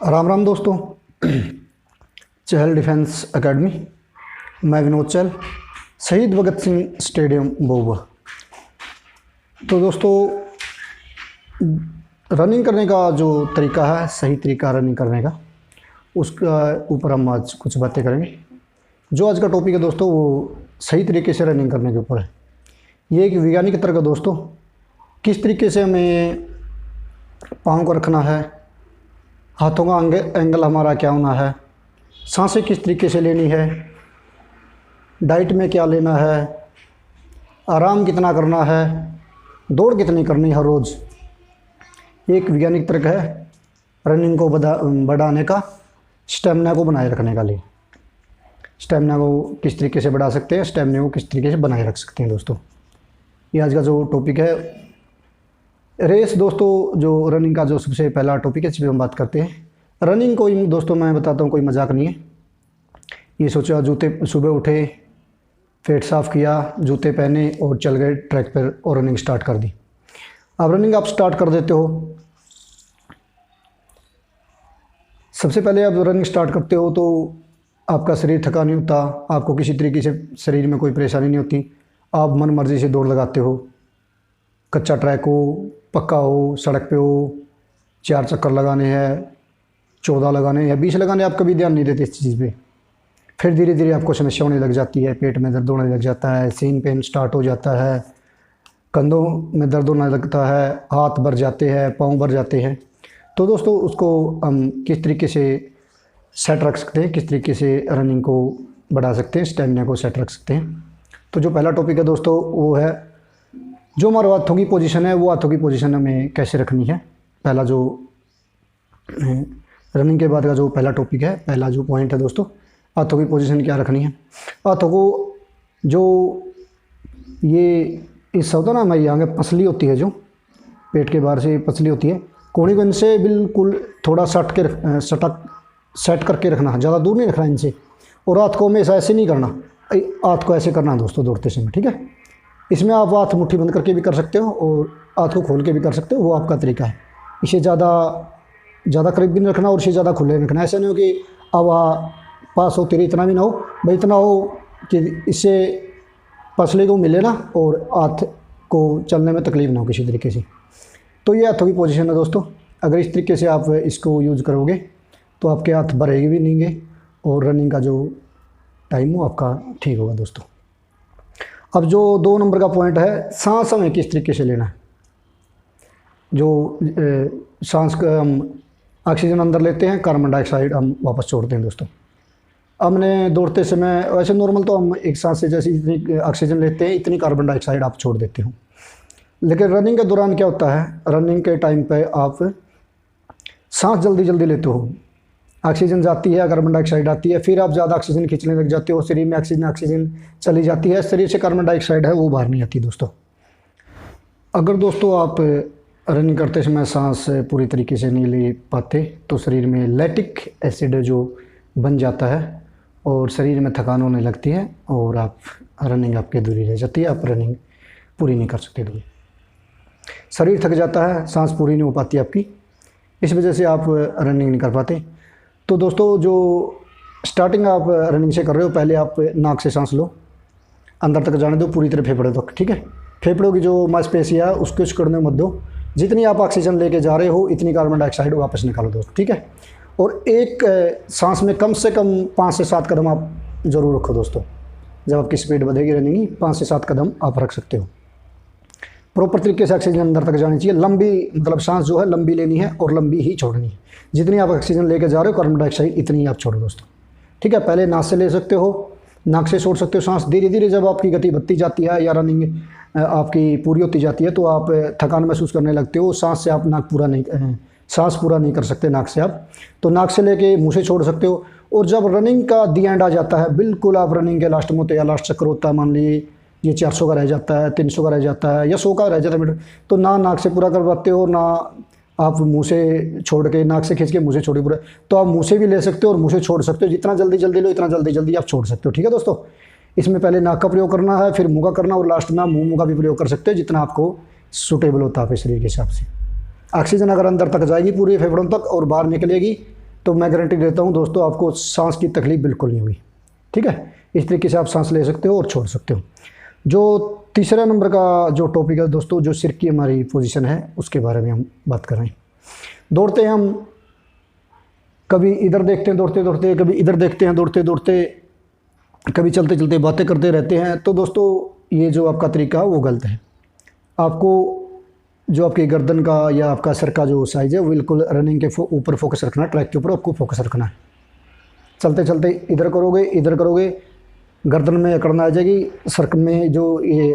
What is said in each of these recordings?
राम राम दोस्तों। चहल defence academy, मैं विनोद चहल, शहीद भगत सिंह स्टेडियम महुआ। तो दोस्तों, रनिंग करने का जो तरीका है, सही तरीका रनिंग करने का, उसका ऊपर हम आज कुछ बातें करेंगे। जो आज का टॉपिक है दोस्तों, वो सही तरीके से रनिंग करने के ऊपर है। ये एक वैज्ञानिक तरह का दोस्तों, किस तरीके से हमें पाँव को रखना है, हाथों का एंगल हमारा क्या होना है, सांसें किस तरीके से लेनी है, डाइट में क्या लेना है, आराम कितना करना है, दौड़ कितनी करनी है हर रोज़। एक वैज्ञानिक तरीका है रनिंग को बढ़ाने का, स्टेमिना को बनाए रखने का लिए। स्टेमिना को किस तरीके से बढ़ा सकते हैं, स्टेमिना को किस तरीके से बनाए रख सकते हैं दोस्तों, ये आज का जो टॉपिक है। रेस दोस्तों, जो रनिंग का जो सबसे पहला टॉपिक है, इस पर हम बात करते हैं। रनिंग कोई दोस्तों, मैं बताता हूँ, कोई मजाक नहीं है। ये सोचा जूते, सुबह उठे, पेट साफ़ किया, जूते पहने और चल गए ट्रैक पर और रनिंग स्टार्ट कर दी। अब रनिंग आप स्टार्ट कर देते हो, सबसे पहले आप रनिंग स्टार्ट करते हो तो आपका शरीर थका नहीं होता, आपको किसी तरीके से शरीर में कोई परेशानी नहीं होती। आप मन मर्जी से दौड़ लगाते हो, कच्चा ट्रैक हो, पक्का हो, सड़क पे हो, 4 चक्कर लगाने हैं, 14 लगाने हैं, 20 लगाने, आप कभी ध्यान नहीं देते इस चीज़ पे। फिर धीरे धीरे आपको समस्या होने लग जाती है, पेट में दर्द होने लग जाता है, सीन पेन स्टार्ट हो जाता है, कंधों में दर्द होने लगता है, हाथ भर जाते हैं, पाँव भर जाते हैं। तो दोस्तों, उसको हम किस तरीके से सेट रख सकते हैं, किस तरीके से रनिंग को बढ़ा सकते हैं, स्टेमिना को सेट रख सकते हैं। तो जो पहला टॉपिक है दोस्तों, वो है जो हमारे हाथों की पोजीशन है, वो हाथों की पोजीशन हमें कैसे रखनी है। पहला जो रनिंग के बाद का जो पहला टॉपिक है, पहला जो पॉइंट है दोस्तों, हाथों की पोजीशन क्या रखनी है। हाथों को जो ये हिस्सा होता है ना, हमारी यहाँ पसली होती है, जो पेट के बाहर से पसली होती है, कोहनी को इनसे बिल्कुल थोड़ा सेट करके रखना, ज़्यादा दूर नहीं रखना इनसे। और हाथ को हमेशा ऐसे नहीं करना, हाथ को ऐसे करना दोस्तों दौड़ते समय, ठीक है। इसमें आप हाथ मुट्ठी बंद करके भी कर सकते हो और हाथ को खोल के भी कर सकते हो, वो आपका तरीका है। इसे ज़्यादा करीब भी नहीं रखना और इसे ज़्यादा खुले रखना। ऐसा नहीं हो कि अब पास हो तेरे, इतना भी ना हो भाई, इतना हो कि इससे पसले को मिले ना और हाथ को चलने में तकलीफ ना हो किसी तरीके से। तो ये हाथों की पोजीशन है दोस्तों। अगर इस तरीके से आप इसको यूज़ करोगे तो आपके हाथ भरेंगे भी नहीं और रनिंग का जो टाइम हो आपका ठीक होगा दोस्तों। अब जो 2 नंबर का पॉइंट है, सांस हमें किस तरीके से लेना है। जो सांस का हम ऑक्सीजन अंदर लेते हैं, कार्बन डाइऑक्साइड हम वापस छोड़ते हैं दोस्तों। हमने दौड़ते समय वैसे नॉर्मल तो हम एक सांस से जैसे इतनी ऑक्सीजन लेते हैं, इतनी कार्बन डाइऑक्साइड आप छोड़ देते हो। लेकिन रनिंग के दौरान क्या होता है, रनिंग के टाइम पे आप सांस जल्दी जल्दी लेते हो, ऑक्सीजन जाती है, कार्बन डाइऑक्साइड आती है, फिर आप ज़्यादा ऑक्सीजन खींचने लग जाते हो, शरीर में ऑक्सीजन चली जाती है, शरीर से कार्बन डाइऑक्साइड है वो बाहर नहीं आती दोस्तों। अगर दोस्तों आप रनिंग करते समय सांस पूरी तरीके से नहीं ले पाते तो शरीर में लैक्टिक एसिड जो बन जाता है और शरीर में थकान होने लगती है और आप रनिंग आपकी अधूरी रह जाती है, आप रनिंग पूरी नहीं कर सकते। तो शरीर थक जाता है, सांस पूरी नहीं हो पाती आपकी, इस वजह से आप रनिंग नहीं कर पाते। तो दोस्तों, जो स्टार्टिंग आप रनिंग से कर रहे हो, पहले आप नाक से सांस लो, अंदर तक जाने दो पूरी तरह फेफड़े तक, ठीक है। फेफड़ों की जो मांसपेशियाँ है उसको सिकुड़ने मत दो, जितनी आप ऑक्सीजन लेके जा रहे हो इतनी कार्बन डाइऑक्साइड वापस निकालो दोस्तों, ठीक है। और एक सांस में कम से कम 5 से 7 कदम आप ज़रूर रखो दोस्तों। जब आपकी स्पीड बढ़ेगी रनिंग की, 5 से 7 कदम आप रख सकते हो। प्रॉपर तरीके से ऑक्सीजन अंदर तक जानी चाहिए, लंबी मतलब सांस जो है लंबी लेनी है और लंबी ही छोड़नी है। जितनी आप ऑक्सीजन लेके जा रहे हो कार्बन डाइऑक्साइड इतनी आप छोड़ो दोस्तों, ठीक है। पहले नाक से ले सकते हो, नाक से छोड़ सकते हो सांस। धीरे धीरे जब आपकी गति बढ़ती जाती है या रनिंग आपकी पूरी होती जाती है तो आप थकान महसूस करने लगते हो, सांस से आप सांस पूरा नहीं कर सकते नाक से आप, तो नाक से लेके मुँह से छोड़ सकते हो। और जब रनिंग का दी एंड आ जाता है, बिल्कुल आप रनिंग के लास्ट में होते या लास्ट चक्कर होता है, मान लीजिए ये 400 का रह जाता है, 300 का रह जाता है या 100 का रह जाता है मीटर, तो ना नाक से पूरा कर पाते हो, ना आप मुंह से छोड़ के, नाक से खींच के मुंह से छोड़े पूरा, तो आप मुंह से भी ले सकते हो और मुंह से छोड़ सकते हो। जितना जल्दी जल्दी लो इतना जल्दी जल्दी आप छोड़ सकते हो, ठीक है दोस्तों। इसमें पहले नाक का प्रयोग करना है, फिर मुँह का करना और लास्ट में मुँह का भी प्रयोग कर सकते हो, जितना आपको सूटेबल होता है आपके शरीर के हिसाब से। ऑक्सीजन अगर अंदर तक जाएगी पूरे फेफड़ों तक और बाहर निकलेगी तो मैं गारंटी देता हूँ दोस्तों, आपको सांस की तकलीफ बिल्कुल नहीं होगी। ठीक है, इस तरीके से आप सांस ले सकते हो और छोड़ सकते हो। जो तीसरा नंबर का जो टॉपिक है दोस्तों, जो सिर की हमारी पोजीशन है उसके बारे में हम बात कर रहे हैं। दौड़ते हैं हम, कभी इधर देखते हैं दौड़ते दौड़ते, कभी इधर देखते हैं दौड़ते दौड़ते, कभी चलते चलते बातें करते रहते हैं। तो दोस्तों ये जो आपका तरीका है वो गलत है। आपको जो आपकी गर्दन का या आपका सर का जो साइज़ है वो बिल्कुल रनिंग के ऊपर फोकस रखना है, ट्रैक के ऊपर आपको फोकस रखना है। चलते चलते इधर करोगे, गर्दन में अकड़ना आ जाएगी, सर में जो ये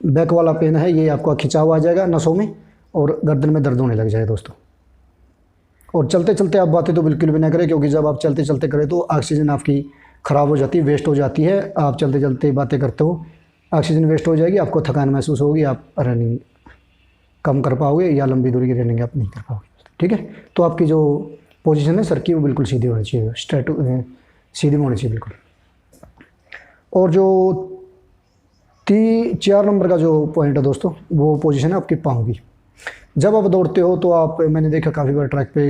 बैक वाला पेन है ये आपका खिंचाव आ जाएगा नसों में और गर्दन में दर्द होने लग जाएगा दोस्तों। और चलते चलते आप बातें तो बिल्कुल भी ना करें, क्योंकि जब आप चलते चलते करें तो ऑक्सीजन आपकी ख़राब हो जाती है, वेस्ट हो जाती है। आप चलते चलते बातें करते हो, ऑक्सीजन वेस्ट हो जाएगी, आपको थकान महसूस होगी, आप रनिंग कम कर पाओगे या लंबी दूरी की रनिंग आप नहीं कर पाओगे। ठीक है, तो आपकी जो पोजीशन है सर की वो बिल्कुल सीधी होनी चाहिए, सीधी होनी चाहिए बिल्कुल। और जो 4 नंबर का जो पॉइंट है दोस्तों, वो पोजीशन है आपके पाँव की। जब आप दौड़ते हो तो आप, मैंने देखा काफ़ी बार ट्रैक पे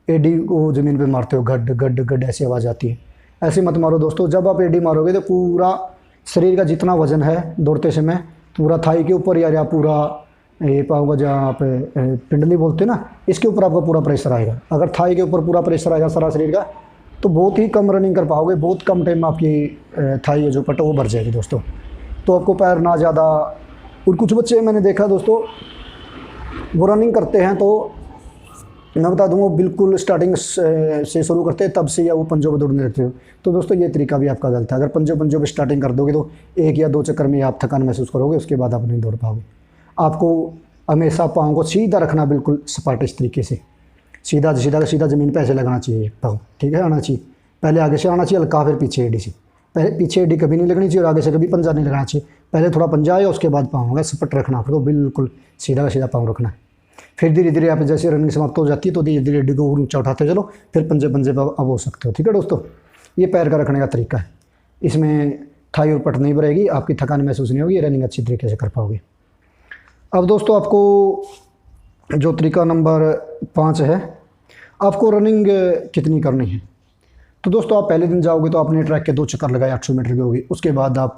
एडी को ज़मीन पे मारते हो, गड गड गड ऐसी आवाज़ आती है। ऐसे मत मारो दोस्तों। जब आप एडी मारोगे तो पूरा शरीर का जितना वज़न है दौड़ते समय, पूरा थाई के ऊपर या पूरा ये पाँव का जहाँ आप पिंडली बोलते हैं ना, इसके ऊपर आपका पूरा प्रेशर आएगा। अगर थाई के ऊपर पूरा प्रेशर आएगा सारा शरीर का, तो बहुत ही कम रनिंग कर पाओगे, बहुत कम टाइम में आपकी थाई जो पट वो भर जाएगी दोस्तों। तो आपको पैर ना ज़्यादा, और कुछ बच्चे मैंने देखा दोस्तों वो रनिंग करते हैं तो मैं बता दूँ वो बिल्कुल स्टार्टिंग से शुरू करते हैं तब से, या वो पंजों पर दौड़ने लगते हो। तो दोस्तों ये तरीका भी आपका गलत है। अगर पंजों पे स्टार्टिंग कर दोगे तो 1 या 2 चक्कर में आप थकान महसूस करोगे, उसके बाद आप नहीं दौड़ पाओगे। आपको हमेशा पाँव को सीधा रखना, बिल्कुल सपाट इस तरीके से सीधा ज़मीन पे ऐसे लगना चाहिए पाँव। ठीक है, आना चाहिए, पहले आगे से आना चाहिए हल्का, फिर पीछे एडी से। पहले पीछे एडी कभी नहीं लगनी चाहिए और आगे से कभी पंजा नहीं लगाना चाहिए। पहले थोड़ा पंजा आया, उसके बाद पाँव होगा सपट रखना, आपको बिल्कुल सीधा पाँव रखना है। फिर धीरे धीरे आप जैसे रनिंग समाप्त हो जाती है तो धीरे धीरे एडी को ऊंचा उठाते चलो, फिर पंजे पर अब हो सकते हो। ठीक है दोस्तों, ये पैर का रखने का तरीका है। इसमें थाई और पट नहीं भरेगी, आपकी थकान महसूस नहीं होगी, रनिंग अच्छी तरीके से कर पाओगे। अब दोस्तों आपको जो तरीका नंबर 5 है, आपको रनिंग कितनी करनी है। तो दोस्तों आप पहले दिन जाओगे तो आपने ट्रैक के 2 चक्कर लगाए 800 मीटर की होगी। उसके बाद आप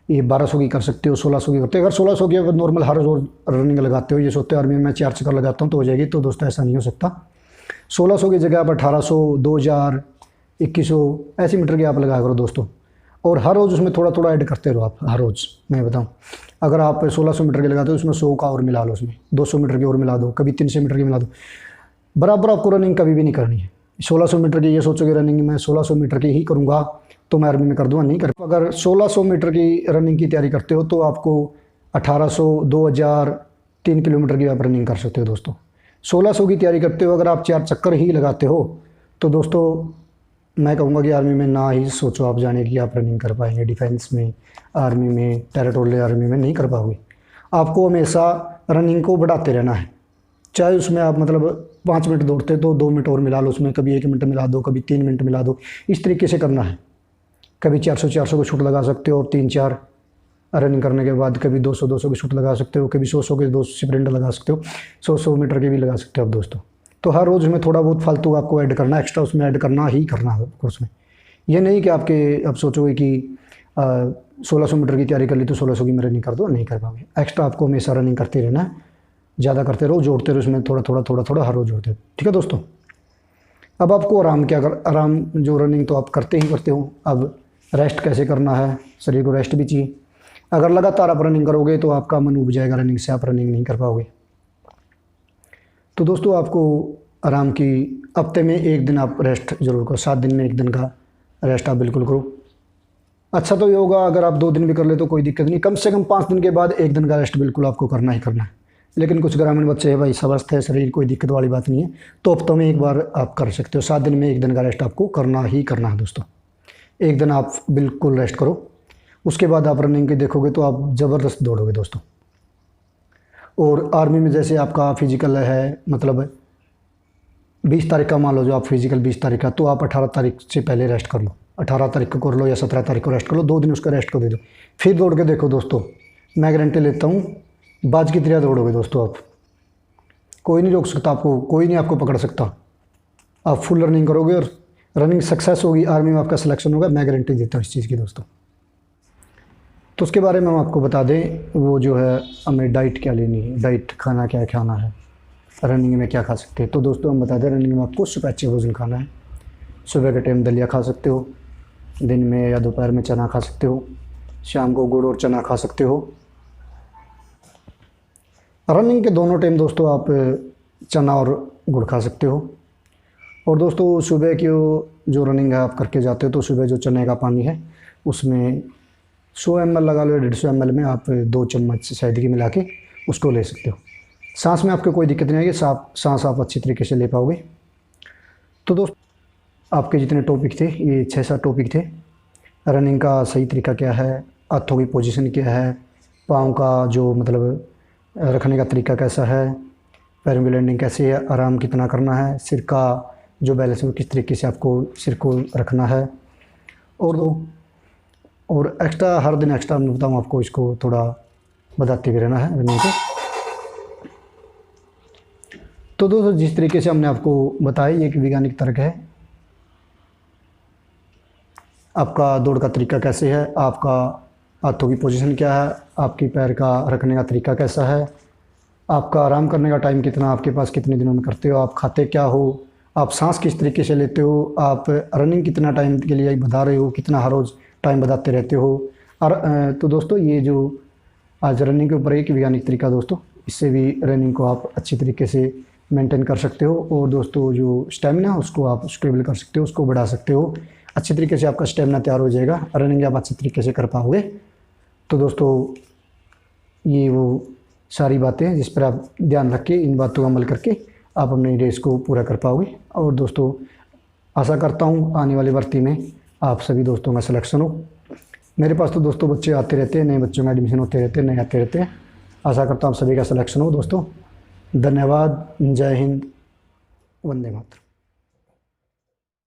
ये 1200 की कर सकते हो, 1600 की करते हो। अगर 1600 की अगर नॉर्मल हर रोज़ रनिंग लगाते हो, ये सोते आर्मी में 4 चक्कर लगाता हूँ तो हो जाएगी, तो दोस्तों ऐसा नहीं हो सकता। 1600 की जगह आप 1800, 2000, 2100 ऐसी मीटर की आप लगाया करो दोस्तों। और हर रोज़ उसमें थोड़ा थोड़ा ऐड करते रहो आप हर रोज़। मैं बताऊँ, अगर आप 1600 मीटर की लगाते हो उसमें 100 का और मिला लो, उसमें 200 मीटर की और मिला दो, कभी 300 मीटर की मिला दो। बराबर आपको रनिंग कभी भी नहीं करनी है। 1600 मीटर की ये सोचोगे रनिंग मैं 1600 मीटर की ही करूँगा तो मैं आर्मी में कर दूँगा, नहीं कर। अगर 1600 मीटर की रनिंग की तैयारी करते हो तो आपको 1800, 2000, 3 किलोमीटर की आप रनिंग कर सकते हो दोस्तों। 1600 की तैयारी करते हो, अगर आप 4 चक्कर ही लगाते हो तो दोस्तों मैं कहूँगा कि आर्मी में ना ही सोचो आप जाने की आप रनिंग कर पाएंगे। डिफेंस में, आर्मी में, टेरिटोरियल आर्मी में नहीं कर पाओगे। आपको हमेशा रनिंग को बढ़ाते रहना है, चाहे उसमें आप मतलब 5 मिनट दौड़ते तो 2 मिनट और मिला लो उसमें, कभी 1 मिनट मिला दो, कभी 3 मिनट मिला दो, इस तरीके से करना है। कभी 400 को छूट लगा सकते हो और 3-4 रनिंग करने के बाद कभी 200 की शूट लगा सकते हो, कभी 100 के 2 स्प्रिंट लगा सकते हो, 100 मीटर के भी लगा सकते हो आप दोस्तों। तो हर रोज़ में थोड़ा बहुत फालतू आपको ऐड करना, एक्स्ट्रा उसमें ऐड करना ही करना है कोर्स में। ये नहीं कि आपके अब सोचोगे कि 1600 मीटर की तैयारी कर ली तो 1600 की मैं रनिंग कर दो, नहीं कर पाओगे। एक्स्ट्रा आपको हमेशा रनिंग करते रहना है, ज़्यादा करते रहो, जोड़ते रहो उसमें थोड़ा हर रोज़ जोड़ते हो। ठीक है दोस्तों, अब आपको आराम जो रनिंग तो आप करते ही करते हो, अब रेस्ट कैसे करना है, शरीर को रेस्ट भी चाहिए। अगर लगातार आप रनिंग करोगे तो आपका मन उब जाएगा रनिंग से, आप रनिंग नहीं कर पाओगे। तो दोस्तों आपको आराम की हफ्ते में 1 दिन आप रेस्ट जरूर करो, 7 दिन में 1 दिन का रेस्ट आप बिल्कुल करो। अच्छा तो ये होगा, अगर आप 2 दिन भी कर ले तो कोई दिक्कत नहीं, कम से कम 5 दिन के बाद 1 दिन का रेस्ट बिल्कुल आपको करना ही करना है। लेकिन कुछ ग्रामीण बच्चे हैं भाई, स्वस्थ है शरीर, कोई दिक्कत वाली बात नहीं है, तो हफ्तों में 1 बार आप कर सकते हो। 7 दिन में 1 दिन का रेस्ट आपको करना ही करना है दोस्तों। 1 दिन आप बिल्कुल रेस्ट करो, उसके बाद आप रनिंग की देखोगे तो आप ज़बरदस्त दौड़ोगे दोस्तों। और आर्मी में जैसे आपका फिजिकल है, मतलब 20 तारीख का मान लो जो आप फिजिकल 20 तारीख का, तो आप 18 तारीख से पहले रेस्ट कर लो, 18 तारीख को कर लो या 17 तारीख को रेस्ट कर लो, 2 दिन उसका रेस्ट को दे दो, फिर दौड़ के देखो दोस्तों। मैं गारंटी लेता हूँ बाज की तरह दौड़ोगे दोस्तों आप, कोई नहीं रोक सकता आपको, कोई नहीं आपको पकड़ सकता। आप फुल रनिंग करोगे और रनिंग सक्सेस होगी, आर्मी में आपका सिलेक्शन होगा, मैं गारंटी देता हूँ इस चीज़ की दोस्तों। तो उसके बारे में हम आपको बता दें, वो जो है हमें डाइट क्या लेनी है, डाइट खाना क्या खाना है, रनिंग में क्या खा सकते हैं। तो दोस्तों हम बता दें, रनिंग में आपको सुबह अच्छे भोजन खाना है। सुबह के टाइम दलिया खा सकते हो, दिन में या दोपहर में चना खा सकते हो, शाम को गुड़ और चना खा सकते हो। रनिंग के दोनों टाइम दोस्तों आप चना और गुड़ खा सकते हो। और दोस्तों सुबह की जो रनिंग है आप करके जाते हो, तो सुबह जो चने का पानी है उसमें 100 ml लगा लो, 150 ml में आप 2 चम्मच शहद की मिला के उसको ले सकते हो। सांस में आपको कोई दिक्कत नहीं आएगी, सांस आप अच्छी तरीके से ले पाओगे। तो दोस्त आपके जितने टॉपिक थे, ये 6-7 टॉपिक थे। रनिंग का सही तरीका क्या है, हाथों की पोजीशन क्या है, पाँव का जो मतलब रखने का तरीका कैसा है, पैरों की लैंडिंग कैसे है, आराम कितना करना है, सिर का जो बैलेंस है वो किस तरीके से आपको सिर को रखना है। और एक्स्ट्रा हर दिन एक्स्ट्रा मैं बताऊँ आपको, इसको थोड़ा बताते भी रहना है रनिंग को। तो दोस्तों जिस तरीके से हमने आपको बताया, ये एक वैज्ञानिक तर्क है। आपका दौड़ का तरीका कैसे है, आपका हाथों की पोजीशन क्या है, आपकी पैर का रखने का तरीका कैसा है, आपका आराम करने का टाइम कितना, आपके पास कितने दिनों में करते हो, आप खाते क्या हो, आप सांस किस तरीके से लेते हो, आप रनिंग कितना टाइम के लिए बता रहे हो, कितना हर रोज़ टाइम बताते रहते हो। और तो दोस्तों ये जो आज रनिंग के ऊपर एक वैज्ञानिक तरीका दोस्तों, इससे भी रनिंग को आप अच्छी तरीके से मेंटेन कर सकते हो। और दोस्तों जो स्टेमिना उसको आप स्टेबल कर सकते हो, उसको बढ़ा सकते हो। अच्छी तरीके से आपका स्टेमिना तैयार हो जाएगा, रनिंग आप अच्छी तरीके से कर पाओगे। तो दोस्तों ये वो सारी बातें हैं जिस पर आप ध्यान रख के, इन बातों का अमल करके आप अपनी रेस को पूरा कर पाओगे। और दोस्तों आशा करता हूँ आने वाली भर्ती में आप सभी दोस्तों का सिलेक्शन हो। मेरे पास तो दोस्तों बच्चे आते रहते हैं, नए बच्चों का एडमिशन होते रहते हैं, नए आते रहते हैं। आशा करता हूँ आप सभी का सिलेक्शन हो दोस्तों। धन्यवाद। जय हिंद, वंदे मातरम।